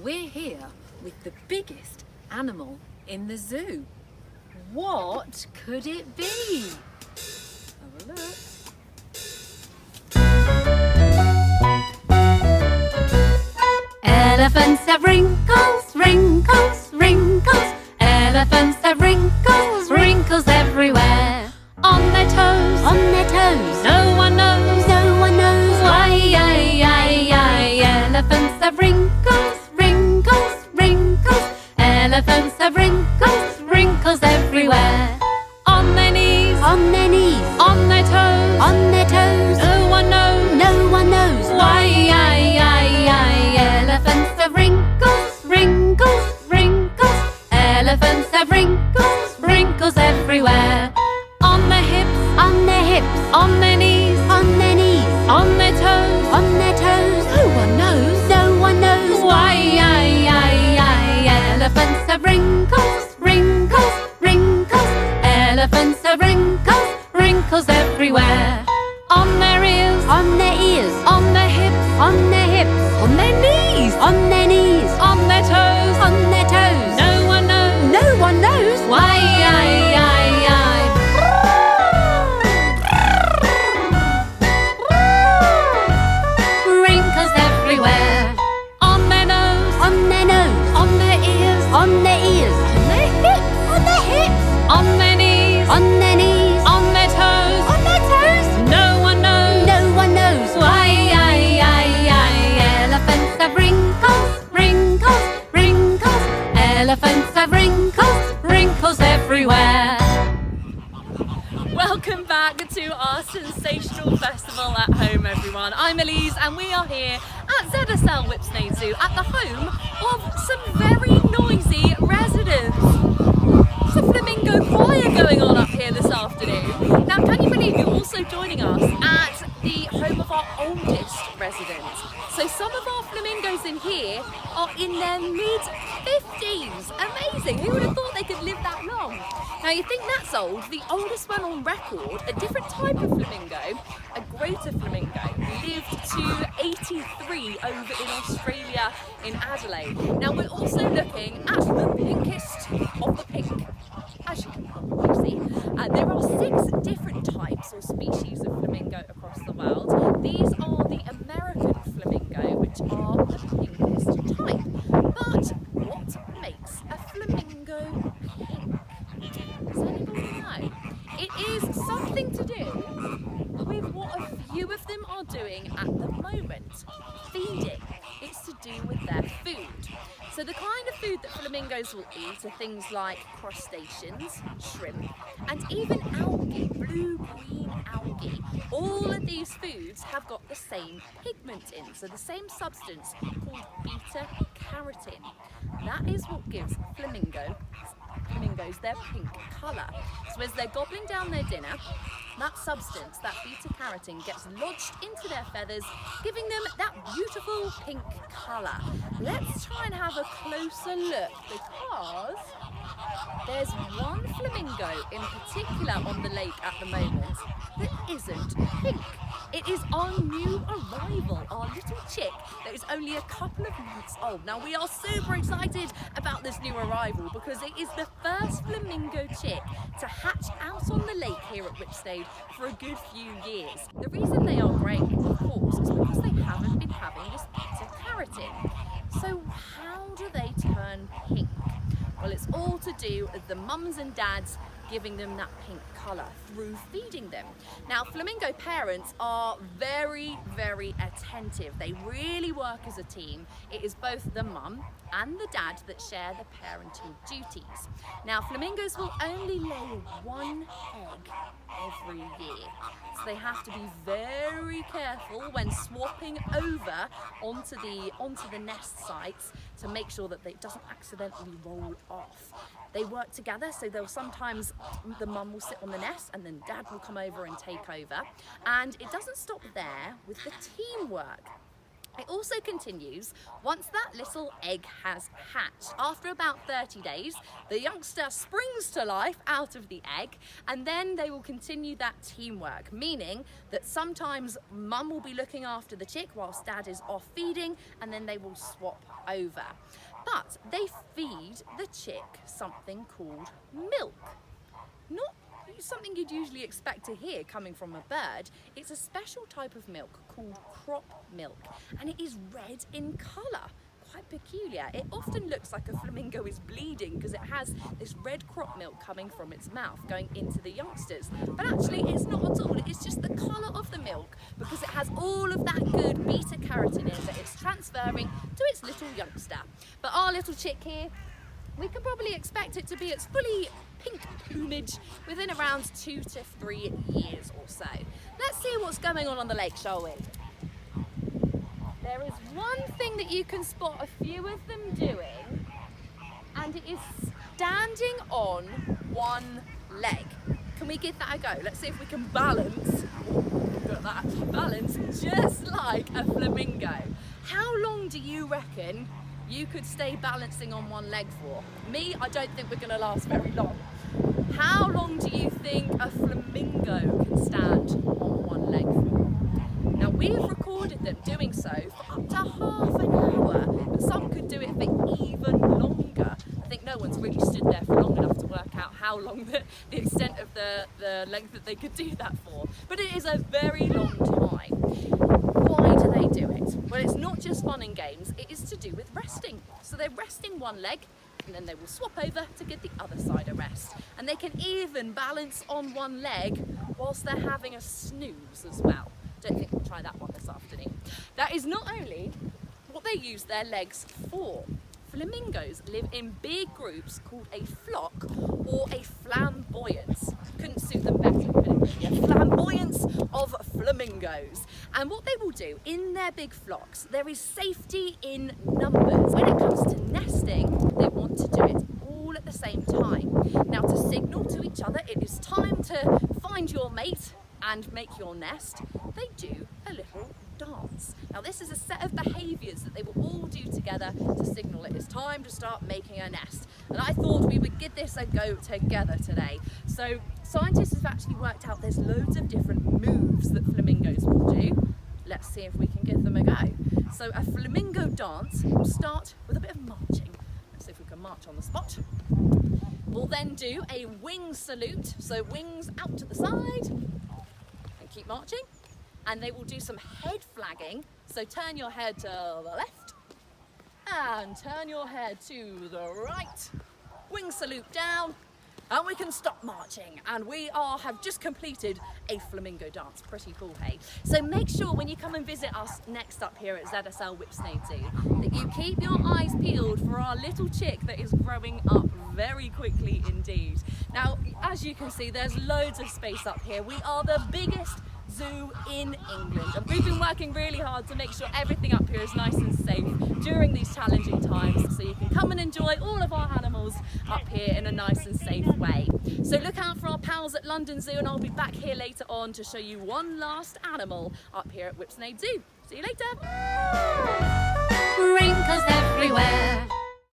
We're here with the biggest animal in the zoo. What could it be? Have a look. Elephants have wrinkles, wrinkles, wrinkles. Elephants have wrinkles, wrinkles everywhere. On their toes, on their toes. No one knows, no one knows why. Elephants have wrinkles, wrinkles, wrinkles. Elephants have wrinkles, wrinkles everywhere. On their knees, on their knees. On their toes, on their toes. No one knows, no one knows why. Elephants have wrinkles, wrinkles, wrinkles. Elephants have wrinkles, wrinkles everywhere. On their hips, on their hips. On their knees, on their knees. On their toes, on their toes. No one knows, no one knows why. Elephants have wrinkles, wrinkles, wrinkles. Elephants have wrinkles, wrinkles everywhere. On their ears, on their ears. On their hips, on their hips. On their knees, on their knees. On their toes, on their toes. No one knows, no one knows why. Wrinkles everywhere. On their nose, on their nose. On their ears, on their ears. On their hips, on their hips. On their knees, on their knees. On their toes, on their toes. No one knows, no one knows why. Elephants have wrinkles, wrinkles, wrinkles. Elephants have wrinkles, wrinkles everywhere. Welcome back to our sensational festival at home, everyone. I'm Elise and we are here at ZSL Whipsnade Zoo at the home of some very noisy residents. There's a flamingo choir going on up here this afternoon. Now, can you believe you're also joining us at the home of our oldest residents? So some of our flamingos in here are in their mid-50s. Amazing, who would have thought they could live that long? Now you think that's old, the oldest one on record, a different type of flamingo, a greater flamingo, lived to 83 over in Australia in Adelaide. Now we're also looking at the pinkest of the pink. As you can probably see, there are 6 different types or species of flamingo across the world. These are the American flamingo, which are the pinkest type. But what makes a flamingo pink? Does anybody know? It is something to do with what a few of them are doing at the moment. Feeding. It's to do with their food. So the kind of food that flamingos will eat are things like crustaceans, shrimp, and even algae, blue-green algae. All of these foods have got the same pigment in, so the same substance called beta-carotene. That is what gives flamingos their pink colour. So as they're gobbling down their dinner, that substance, that beta-carotene, gets lodged into their feathers, giving them that beautiful pink colour. Let's try and have a closer look because there's one flamingo in particular on the lake at the moment that isn't pink. It is our new arrival, our little chick that is only a couple of months old. Now we are super excited about this new arrival because it is the first flamingo chick to hatch out on the lake here at Whipsnade for a good few years. The reason they are great, of course, is because they haven't been having this beta-carotene. So how do they turn pink? Well, it's all to do with the mums and dads giving them that pink colour through feeding them. Now, flamingo parents are very, very attentive. They really work as a team. It is both the mum and the dad that share the parenting duties. Now, flamingos will only lay 1 egg every year. So they have to be very careful when swapping over onto the nest sites to make sure that it doesn't accidentally roll off. They work together, so they'll sometimes, the mum will sit on the nest and then dad will come over and take over. And it doesn't stop there with the teamwork. It also continues once that little egg has hatched. After about 30 days, the youngster springs to life out of the egg, and then they will continue that teamwork, meaning that sometimes mum will be looking after the chick whilst dad is off feeding, and then they will swap over. But they feed the chick something called milk. Not something you'd usually expect to hear coming from a bird. It's a special type of milk called crop milk, and it is red in colour. Quite peculiar. It often looks like a flamingo is bleeding because it has this red crop milk coming from its mouth going into the youngsters. But actually it's not at all. It's just the colour of the milk because it has all of that good beta carotene that it's transferring to its little youngster. But our little chick here, we can probably expect it to be its fully pink plumage within around 2 to 3 years or so. Let's see what's going on the lake, shall we? There is one thing that you can spot a few of them doing, and it is standing on one leg. Can we give that a go? Let's see if we can balance. Look at that, balance just like a flamingo. How long do you reckon you could stay balancing on one leg for? Me, I don't think we're going to last very long. How long do you think a flamingo can stand on one leg for? Now, we've recorded them doing so for up to half an hour, but some could do it for even longer. I think no one's really stood there for long enough to work out how long the extent of the length that they could do that for. But it is a very long time. Why do they do it? Well, it's not just fun and games, it is to do with resting. So they're resting one leg, and then they will swap over to give the other side a rest. And they can even balance on one leg whilst they're having a snooze as well. Don't think we'll try that one this afternoon. That is not only what they use their legs for. Flamingos live in big groups called a flock or a flamboyance. Couldn't suit them better, could it? A flamboyance of flamingos. And what they will do in their big flocks, there is safety in numbers. When it comes to nesting, they want to do it all at the same time. Now, to signal to each other it is time to find your mate and make your nest, they do a little dance. Now, this is a set of behaviours that they will all do together to signal it is time to start making a nest. And I thought we would give this a go together today. So scientists have actually worked out there's loads of different moves that flamingos will do. Let's see if we can give them a go. So a flamingo dance will start with a bit of marching. Let's see if we can march on the spot. We'll then do a wing salute, so wings out to the side, and keep marching. And they will do some head flagging, so turn your head to the left and turn your head to the right. Wing salute down, and we can stop marching, and we have just completed a flamingo dance. Pretty cool, hey? So make sure when you come and visit us next up here at ZSL Whipsnade Zoo that you keep your eyes peeled for our little chick that is growing up very quickly indeed. Now, as you can see, there's loads of space up here. We are the biggest zoo in England, and we've been working really hard to make sure everything up here is nice and safe during these challenging times, so you can come and enjoy all of our animals up here in a nice and safe way. So look out for our pals at London Zoo, and I'll be back here later on to show you one last animal up here at Whipsnade Zoo. See you later. Wrinkles everywhere.